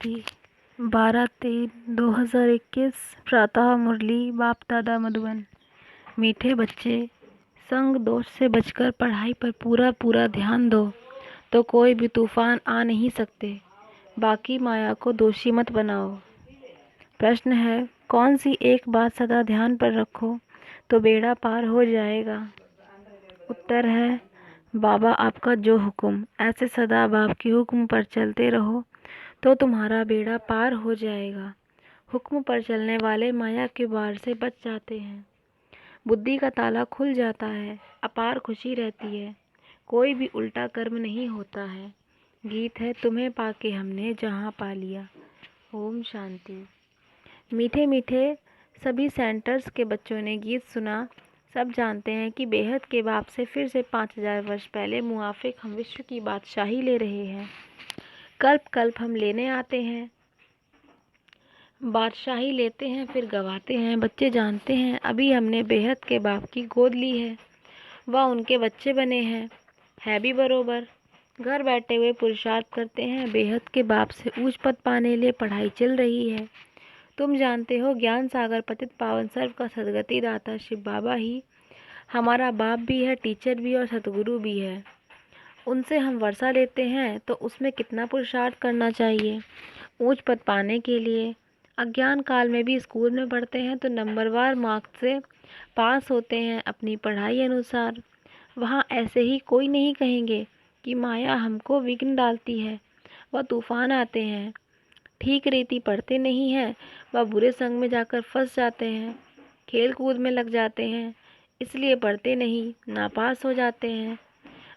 स्वस्ति 12/3/2021 प्रातः मुरली बाप दादा मधुबन। मीठे बच्चे, संग दोष से बचकर पढ़ाई पर पूरा पूरा ध्यान दो तो कोई भी तूफान आ नहीं सकते। बाकी माया को दोषी मत बनाओ। प्रश्न है, कौन सी एक बात सदा ध्यान पर रखो तो बेड़ा पार हो जाएगा? उत्तर है, बाबा आपका जो हुक्म। ऐसे सदा बाप के हुक्म पर चलते रहो तो तुम्हारा बेड़ा पार हो जाएगा। हुक्म पर चलने वाले माया के वार से बच जाते हैं। बुद्धि का ताला खुल जाता है, अपार खुशी रहती है, कोई भी उल्टा कर्म नहीं होता है। गीत है, तुम्हें पाके हमने जहाँ पा लिया। ओम शांति। मीठे मीठे सभी सेंटर्स के बच्चों ने गीत सुना। सब जानते हैं कि बेहद के बाप से फिर से 5000 वर्ष पहले मुआफिक हम विश्व की बादशाही ले रहे हैं। कल्प कल्प हम लेने आते हैं, बादशाही लेते हैं, फिर गवाते हैं। बच्चे जानते हैं अभी हमने बेहद के बाप की गोद ली है, वह उनके बच्चे बने हैं। है भी बरोबर। घर बैठे हुए पुरुषार्थ करते हैं। बेहद के बाप से ऊंच पद पाने लिए पढ़ाई चल रही है। तुम जानते हो ज्ञान सागर पतित पावन सर्व का सदगति दाता शिव बाबा ही हमारा बाप भी है, टीचर भी और सतगुरु भी है। उनसे हम वर्षा लेते हैं तो उसमें कितना पुरुषार्थ करना चाहिए ऊंच पद पाने के लिए। अज्ञान काल में भी स्कूल में पढ़ते हैं तो नंबरवार मार्क्स से पास होते हैं अपनी पढ़ाई अनुसार। वहाँ ऐसे ही कोई नहीं कहेंगे कि माया हमको विघ्न डालती है, वह तूफान आते हैं। ठीक रीति पढ़ते नहीं हैं, वह बुरे संग में जाकर फंस जाते हैं, खेल कूद में लग जाते हैं, इसलिए पढ़ते नहीं, नापास हो जाते हैं।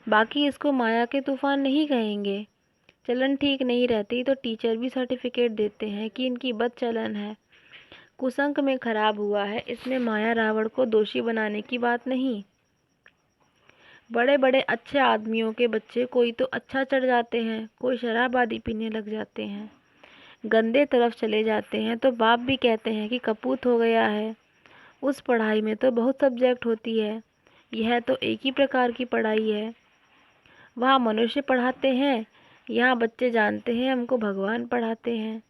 बाकी इसको माया के तूफान नहीं कहेंगे। चलन ठीक नहीं रहती तो टीचर भी सर्टिफिकेट देते हैं कि इनकी बद चलन है, कुसंक में खराब हुआ है। इसमें माया रावण को दोषी बनाने की बात नहीं। बड़े बड़े अच्छे आदमियों के बच्चे कोई तो अच्छा चढ़ जाते हैं, कोई शराब आदि पीने लग जाते हैं, गंदे तरफ चले जाते हैं तो बाप भी कहते हैं कि कपूत हो गया है। उस पढ़ाई में तो बहुत सब्जेक्ट होती है, यह तो एक ही प्रकार की पढ़ाई है। वहाँ मनुष्य पढ़ाते हैं, यहाँ बच्चे जानते हैं हमको भगवान पढ़ाते हैं।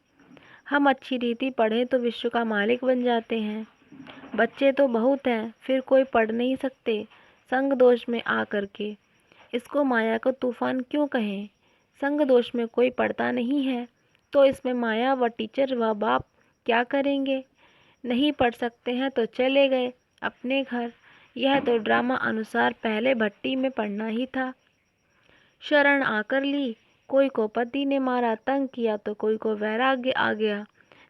हम अच्छी रीति पढ़ें तो विश्व का मालिक बन जाते हैं। बच्चे तो बहुत हैं, फिर कोई पढ़ नहीं सकते संग दोष में आ करके। इसको माया का तूफान क्यों कहें? संग दोष में कोई पढ़ता नहीं है तो इसमें माया व टीचर व बाप क्या करेंगे? नहीं पढ़ सकते हैं तो चले गए अपने घर। यह तो ड्रामा अनुसार पहले भट्टी में पढ़ना ही था। शरण आकर ली, कोई को पति ने मारा तंग किया तो कोई को वैराग्य आ गया।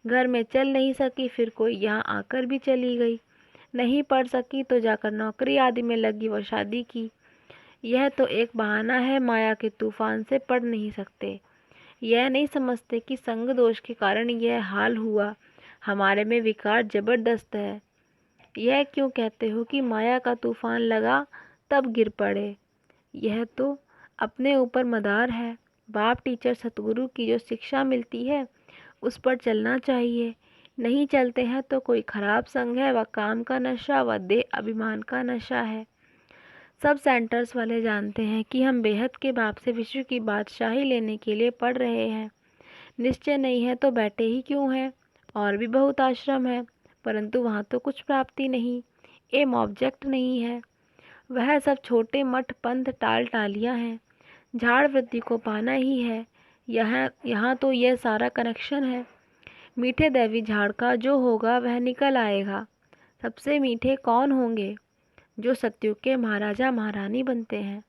घर में चल नहीं सकी, फिर कोई यहाँ आकर भी चली गई। नहीं पढ़ सकी तो जाकर नौकरी आदि में लगी व शादी की। यह तो एक बहाना है, माया के तूफान से पढ़ नहीं सकते। यह नहीं समझते कि संग दोष के कारण यह हाल हुआ, हमारे में विकार जबरदस्त है। यह क्यों कहते हो कि माया का तूफान लगा तब गिर पड़े? यह तो अपने ऊपर मदार है। बाप टीचर सतगुरु की जो शिक्षा मिलती है उस पर चलना चाहिए। नहीं चलते हैं तो कोई खराब संग है, व काम का नशा व देह अभिमान का नशा है। सब सेंटर्स वाले जानते हैं कि हम बेहद के बाप से विश्व की बादशाही लेने के लिए पढ़ रहे हैं। निश्चय नहीं है तो बैठे ही क्यों हैं? और भी बहुत आश्रम है, परंतु वहाँ तो कुछ प्राप्ति नहीं, एम ऑब्जेक्ट नहीं है। वह सब छोटे मठ पंथ टाल टालियाँ हैं। झाड़ वृद्धि को पाना ही है। यहाँ तो यह सारा कनेक्शन है। मीठे दैवी झाड़ का जो होगा वह निकल आएगा। सबसे मीठे कौन होंगे? जो सत्युग के महाराजा महारानी बनते हैं।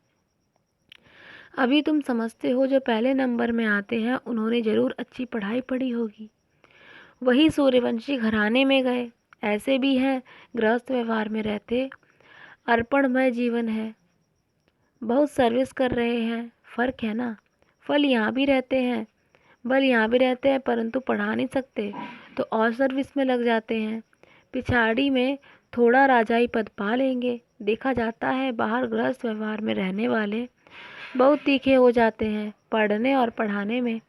अभी तुम समझते हो जो पहले नंबर में आते हैं उन्होंने जरूर अच्छी पढ़ाई पढ़ी होगी, वही सूर्यवंशी घराने में गए। ऐसे भी हैं गृहस्थ व्यवहार में रहते, अर्पणमय जीवन है, बहुत सर्विस कर रहे हैं। फर्क है ना। फल यहाँ भी रहते हैं, बल यहाँ भी रहते हैं, परंतु पढ़ा नहीं सकते तो और सर्विस में लग जाते हैं। पिछाड़ी में थोड़ा राजाई पद पा लेंगे। देखा जाता है बाहर गृहस्थ व्यवहार में रहने वाले बहुत तीखे हो जाते हैं पढ़ने और पढ़ाने में।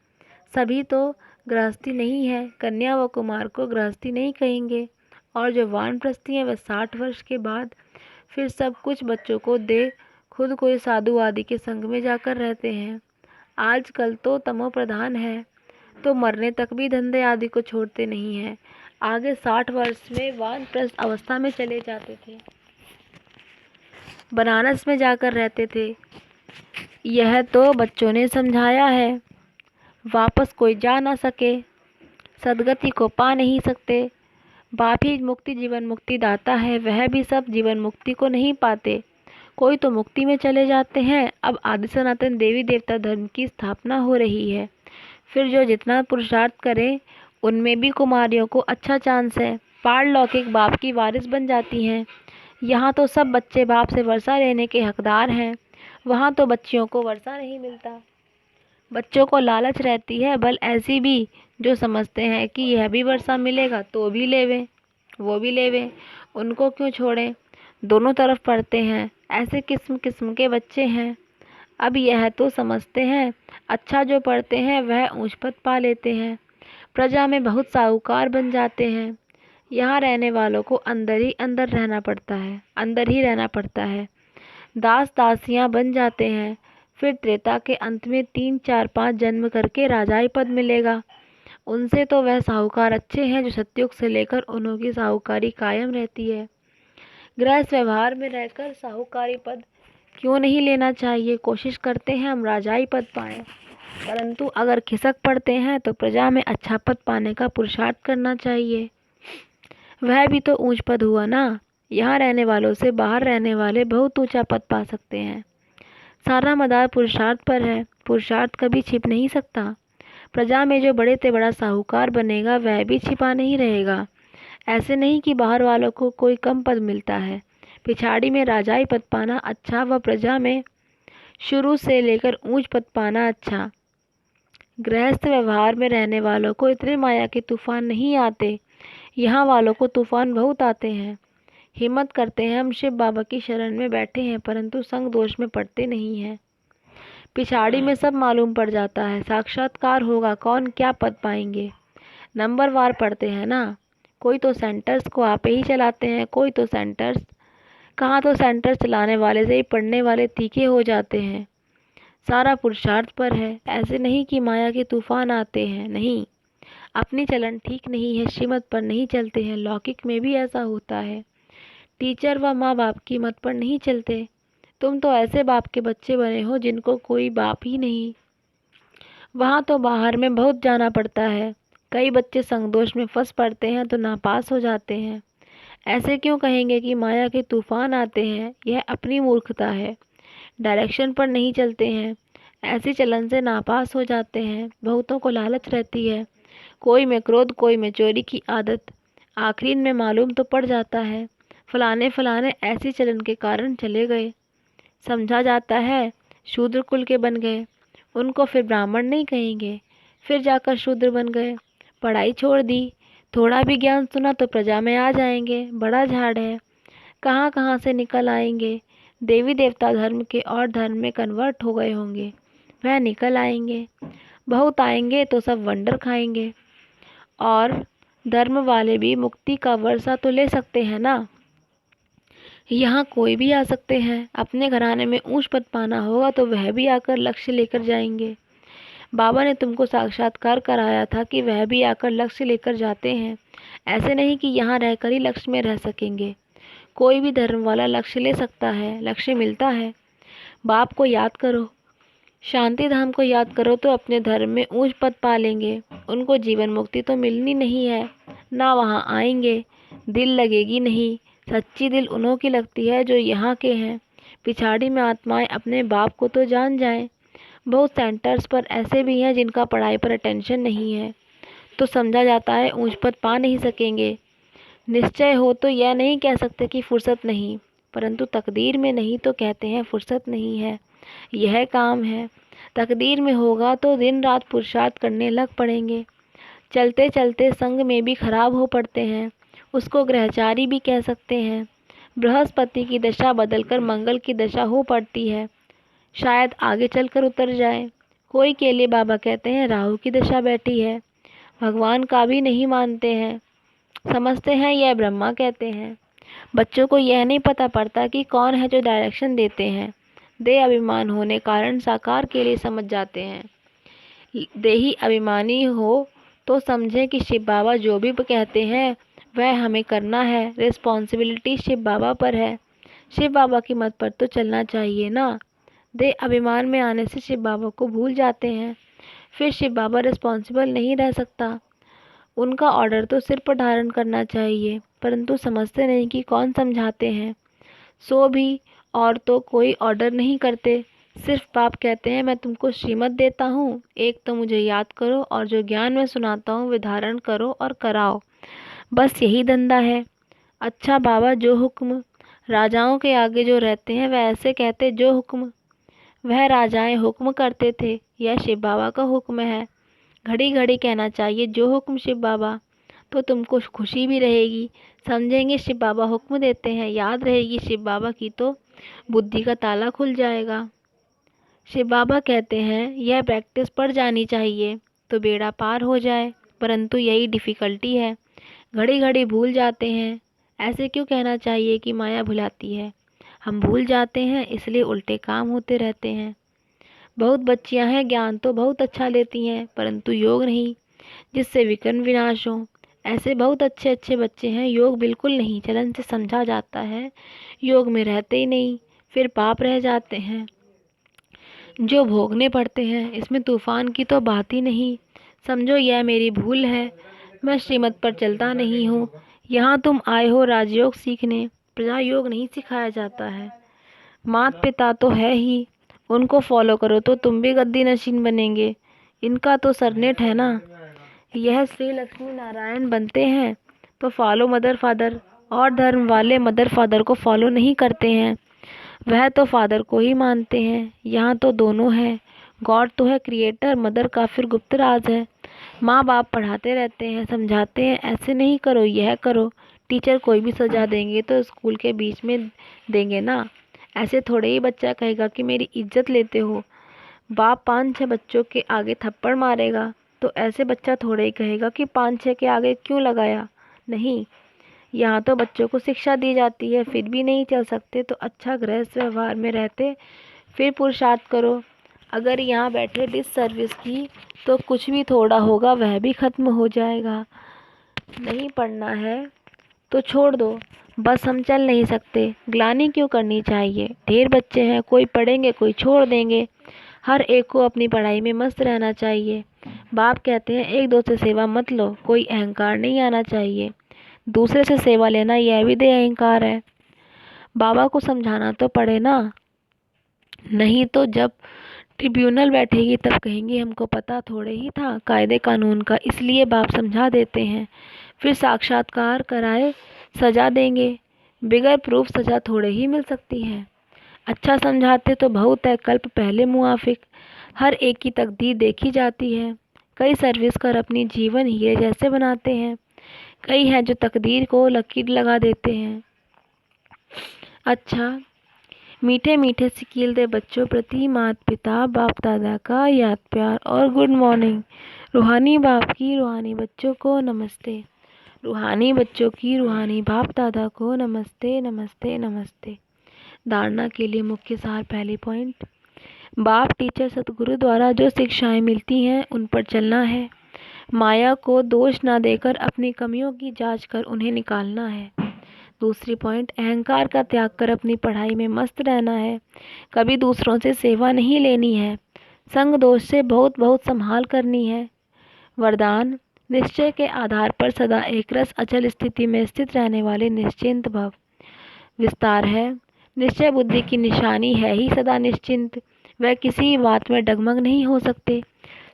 सभी तो गृहस्थी नहीं है, कन्या व कुमार को गृहस्थी नहीं कहेंगे। और जो वानप्रस्थी हैं वह 60 वर्ष के बाद फिर सब कुछ बच्चों को दे खुद कोई साधु आदि के संग में जाकर रहते हैं। आजकल तो तमो प्रधान है, तो मरने तक भी धंधे आदि को छोड़ते नहीं हैं। आगे 60 वर्ष में वानप्रस्थ अवस्था में चले जाते थे, बनारस में जाकर रहते थे। यह तो बच्चों ने समझाया है, वापस कोई जा ना सके, सदगति को पा नहीं सकते। बाप ही मुक्ति जीवन मुक्ति दाता है, वह भी सब जीवन मुक्ति को नहीं पाते। कोई तो मुक्ति में चले जाते हैं। अब आदि सनातन देवी देवता धर्म की स्थापना हो रही है। फिर जो जितना पुरुषार्थ करे उनमें भी कुमारियों को अच्छा चांस है, पारलौकिक बाप की वारिस बन जाती हैं। यहाँ तो सब बच्चे बाप से वर्षा लेने के हकदार हैं, वहाँ तो बच्चियों को वर्षा नहीं मिलता। बच्चों को लालच रहती है, बल ऐसी भी जो समझते हैं कि यह भी वर्षा मिलेगा तो भी लेवें, वो भी लेवें, उनको क्यों छोड़ें। दोनों तरफ पढ़ते हैं, ऐसे किस्म किस्म के बच्चे हैं। अब यह तो समझते हैं अच्छा जो पढ़ते हैं वह ऊंच पद पा लेते हैं, प्रजा में बहुत साहूकार बन जाते हैं। यहाँ रहने वालों को अंदर ही अंदर रहना पड़ता है, अंदर ही रहना पड़ता है। दास दासियाँ बन जाते हैं। फिर त्रेता के अंत में 3 4 5 जन्म करके राजाई पद मिलेगा। उनसे तो वह साहूकार अच्छे हैं जो सतयुग से लेकर उन्हों की साहूकारी कायम रहती है। गृहस्थ व्यवहार में रहकर साहूकारी पद क्यों नहीं लेना चाहिए। कोशिश करते हैं हम राजाई पद पाएं, परंतु अगर खिसक पड़ते हैं तो प्रजा में अच्छा पद पाने का पुरुषार्थ करना चाहिए। वह भी तो ऊंच पद हुआ ना। यहाँ रहने वालों से बाहर रहने वाले बहुत ऊंचा पद पा सकते हैं। सारा मदार पुरुषार्थ पर है, पुरुषार्थ कभी छिप नहीं सकता। प्रजा में जो बड़े से बड़ा साहूकार बनेगा वह भी छिपा नहीं रहेगा। ऐसे नहीं कि बाहर वालों को कोई कम पद मिलता है। पिछाड़ी में राजाई पद पाना अच्छा व प्रजा में शुरू से लेकर ऊंच पद पाना अच्छा। गृहस्थ व्यवहार में रहने वालों को इतने माया के तूफान नहीं आते, यहाँ वालों को तूफान बहुत आते हैं। हिम्मत करते हैं हम शिव बाबा की शरण में बैठे हैं, परंतु संग दोष में पड़ते नहीं हैं। पिछाड़ी में सब मालूम पड़ जाता है, साक्षात्कार होगा कौन क्या पद पाएंगे। नंबर वार पढ़ते हैं ना। कोई तो सेंटर्स को आपे ही चलाते हैं, कोई तो सेंटर्स, कहाँ तो सेंटर्स चलाने वाले से ही पढ़ने वाले तीखे हो जाते हैं। सारा पुरुषार्थ पर है। ऐसे नहीं कि माया के तूफान आते हैं, नहीं। अपनी चलन ठीक नहीं है, श्रीमत पर नहीं चलते हैं। लौकिक में भी ऐसा होता है, टीचर व माँ बाप की मत पर नहीं चलते। तुम तो ऐसे बाप के बच्चे बने हो जिनको कोई बाप ही नहीं। वहाँ तो बाहर में बहुत जाना पड़ता है। कई बच्चे संगदोष में फंस पड़ते हैं तो नापास हो जाते हैं। ऐसे क्यों कहेंगे कि माया के तूफान आते हैं, यह अपनी मूर्खता है। डायरेक्शन पर नहीं चलते हैं, ऐसी चलन से नापास हो जाते हैं। बहुतों को लालच रहती है, कोई में क्रोध, कोई में चोरी की आदत। आखिरी में मालूम तो पड़ जाता है फलाने फलाने ऐसी चलन के कारण चले गए। समझा जाता है शूद्र कुल के बन गए, उनको फिर ब्राह्मण नहीं कहेंगे। फिर जाकर शूद्र बन गए, पढ़ाई छोड़ दी, थोड़ा भी ज्ञान सुना तो प्रजा में आ जाएंगे। बड़ा झाड़ है, कहाँ कहाँ से निकल आएंगे। देवी देवता धर्म के और धर्म में कन्वर्ट हो गए होंगे, वह निकल आएंगे। बहुत आएंगे तो सब वंडर खाएंगे। और धर्म वाले भी मुक्ति का वर्षा तो ले सकते हैं ना। यहाँ कोई भी आ सकते हैं। अपने घराने में ऊंच पद पाना होगा तो वह भी आकर लक्ष्य लेकर जाएंगे। बाबा ने तुमको साक्षात्कार कराया था कि वह भी आकर लक्ष्य लेकर जाते हैं। ऐसे नहीं कि यहाँ रहकर ही लक्ष्य में रह सकेंगे। कोई भी धर्म वाला लक्ष्य ले सकता है, लक्ष्य मिलता है। बाप को याद करो, शांति धाम को याद करो तो अपने धर्म में ऊंच पद पा लेंगे। उनको जीवन मुक्ति तो मिलनी नहीं है, ना वहाँ आएंगे, दिल लगेगी नहीं। सच्ची दिल उन्हों की लगती है जो यहाँ के हैं। पिछाड़ी में आत्माएं अपने बाप को तो जान जाएं। बहुत सेंटर्स पर ऐसे भी हैं जिनका पढ़ाई पर अटेंशन नहीं है, तो समझा जाता है ऊंच पद पा नहीं सकेंगे। निश्चय हो तो यह नहीं कह सकते कि फुर्सत नहीं, परंतु तकदीर में नहीं तो कहते हैं फुर्सत नहीं है। यह काम है, तकदीर में होगा तो दिन रात पुरुषार्थ करने लग पड़ेंगे। चलते चलते संग में भी खराब हो पड़ते हैं, उसको ग्रहचारी भी कह सकते हैं। बृहस्पति की दशा बदलकर मंगल की दशा हो पड़ती है, शायद आगे चलकर उतर जाए। कोई केले बाबा कहते हैं राहु की दशा बैठी है, भगवान का भी नहीं मानते हैं, समझते हैं यह ब्रह्मा कहते हैं। बच्चों को यह नहीं पता पड़ता कि कौन है जो डायरेक्शन देते हैं। दे अभिमान होने कारण साकार के लिए समझ जाते हैं। देही अभिमानी हो तो समझें कि शिव बाबा जो भी कहते हैं वह हमें करना है। रिस्पॉन्सिबिलिटी शिव बाबा पर है। शिव बाबा की मत पर तो चलना चाहिए ना। देह अभिमान में आने से शिव बाबा को भूल जाते हैं। फिर शिव बाबा रिस्पॉन्सिबल नहीं रह सकता। उनका ऑर्डर तो सिर पर धारण करना चाहिए, परंतु समझते नहीं कि कौन समझाते हैं। सो भी और तो कोई ऑर्डर नहीं करते, सिर्फ बाप कहते हैं मैं तुमको श्रीमत देता हूँ, एक तो मुझे याद करो और जो ज्ञान मैं सुनाता हूँ वे धारण करो और कराओ। बस यही धंधा है। अच्छा बाबा जो हुक्म। राजाओं के आगे जो रहते हैं वह ऐसे कहते जो हुक्म। वह राजाएं हुक्म करते थे, यह शिव बाबा का हुक्म है। घड़ी घड़ी कहना चाहिए जो हुक्म शिव बाबा, तो तुमको खुशी भी रहेगी। समझेंगे शिव बाबा हुक्म देते हैं, याद रहेगी शिव बाबा की तो बुद्धि का ताला खुल जाएगा। शिव बाबा कहते हैं यह प्रैक्टिस पड़ जानी चाहिए तो बेड़ा पार हो जाए, परंतु यही डिफ़िकल्टी है। घड़ी घड़ी भूल जाते हैं। ऐसे क्यों कहना चाहिए कि माया भुलाती है। हम भूल जाते हैं इसलिए उल्टे काम होते रहते हैं। बहुत बच्चियां हैं, ज्ञान तो बहुत अच्छा लेती हैं, परंतु योग नहीं, जिससे विकर्ण विनाश हो। ऐसे बहुत अच्छे अच्छे बच्चे हैं, योग बिल्कुल नहीं, चलन से समझा जाता है, योग में रहते ही नहीं, फिर पाप रह जाते हैं जो भोगने पड़ते हैं। इसमें तूफान की तो बात ही नहीं। समझो यह मेरी भूल है, मैं श्रीमत पर चलता नहीं हूँ। यहाँ तुम आए हो राजयोग सीखने, प्रजा योग नहीं सिखाया जाता है। माता पिता तो है ही, उनको फॉलो करो तो तुम भी गद्दी नशीन बनेंगे। इनका तो सरनेट है ना। यह श्री लक्ष्मी नारायण बनते हैं तो फॉलो मदर फादर, और धर्म वाले मदर फादर को फॉलो नहीं करते हैं, वह तो फादर को ही मानते हैं। यहाँ तो दोनों है। गॉड तो है क्रिएटर, मदर का फिर गुप्त राज है। माँ बाप पढ़ाते रहते हैं, समझाते हैं ऐसे नहीं करो यह करो। टीचर कोई भी सजा देंगे तो स्कूल के बीच में देंगे ना। ऐसे थोड़े ही बच्चा कहेगा कि मेरी इज्जत लेते हो। बाप 5-6 बच्चों के आगे थप्पड़ मारेगा तो ऐसे बच्चा थोड़े ही कहेगा कि 5-6 के आगे क्यों लगाया। नहीं, यहाँ तो बच्चों को शिक्षा दी जाती है, फिर भी नहीं चल सकते तो अच्छा गृहस्थ व्यवहार में रहते फिर पुरुषार्थ करो। अगर यहाँ बैठे डिस सर्विस की तो कुछ भी थोड़ा होगा वह भी खत्म हो जाएगा। नहीं पढ़ना है तो छोड़ दो, बस हम चल नहीं सकते, ग्लानि क्यों करनी चाहिए। ढेर बच्चे हैं, कोई पढ़ेंगे कोई छोड़ देंगे, हर एक को अपनी पढ़ाई में मस्त रहना चाहिए। बाप कहते हैं एक दो से सेवा मत लो, कोई अहंकार नहीं आना चाहिए। दूसरे से सेवा लेना यह भी दे अहंकार है। बाबा को समझाना तो पड़े ना, नहीं तो जब ट्रिब्यूनल बैठेगी तब कहेंगे हमको पता थोड़े ही था कायदे कानून का, इसलिए बाप समझा देते हैं। फिर साक्षात्कार कराए सजा देंगे, बिगर प्रूफ सजा थोड़े ही मिल सकती है। अच्छा समझाते तो बहुत है, कल्प पहले मुआफिक। हर एक की तकदीर देखी जाती है। कई सर्विस कर अपनी जीवन हीरे जैसे बनाते हैं, कई हैं जो तकदीर को लकीर लगा देते हैं। अच्छा, मीठे मीठे से कील दे बच्चों प्रति माता पिता बाप दादा का याद प्यार और गुड मॉर्निंग। रूहानी बाप की रूहानी बच्चों को नमस्ते। रूहानी बच्चों की रूहानी बाप दादा को नमस्ते नमस्ते नमस्ते। धारणा के लिए मुख्य सार। पहली पॉइंट, बाप टीचर सतगुरु द्वारा जो शिक्षाएं मिलती हैं उन पर चलना है। माया को दोष ना देकर अपनी कमियों की जांच कर उन्हें निकालना है। दूसरी पॉइंट, अहंकार का त्याग कर अपनी पढ़ाई में मस्त रहना है। कभी दूसरों से सेवा नहीं लेनी है। संग दोष से बहुत बहुत संभाल करनी है। वरदान, निश्चय के आधार पर सदा एक रस अचल स्थिति में स्थित रहने वाले निश्चिंत भव। विस्तार है, निश्चय बुद्धि की निशानी है ही सदा निश्चिंत। वह किसी बात में डगमग नहीं हो सकते,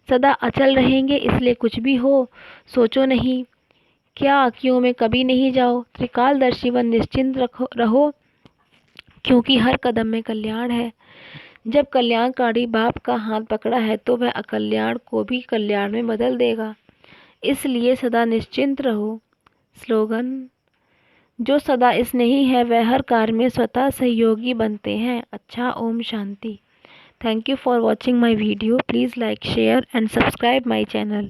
सदा अचल रहेंगे, इसलिए कुछ भी हो सोचो नहीं, क्या क्यों में कभी नहीं जाओ। त्रिकालदर्शी व निश्चिंत रहो, क्योंकि हर कदम में कल्याण है। जब कल्याणकारी बाप का हाथ पकड़ा है तो वह अकल्याण को भी कल्याण में बदल देगा, इसलिए सदा निश्चिंत रहो। स्लोगन, जो सदा स्नेही है वह हर कार्य में स्वतः सहयोगी बनते हैं। अच्छा, ओम शांति। Thank you for watching my video. Please like share and subscribe my channel.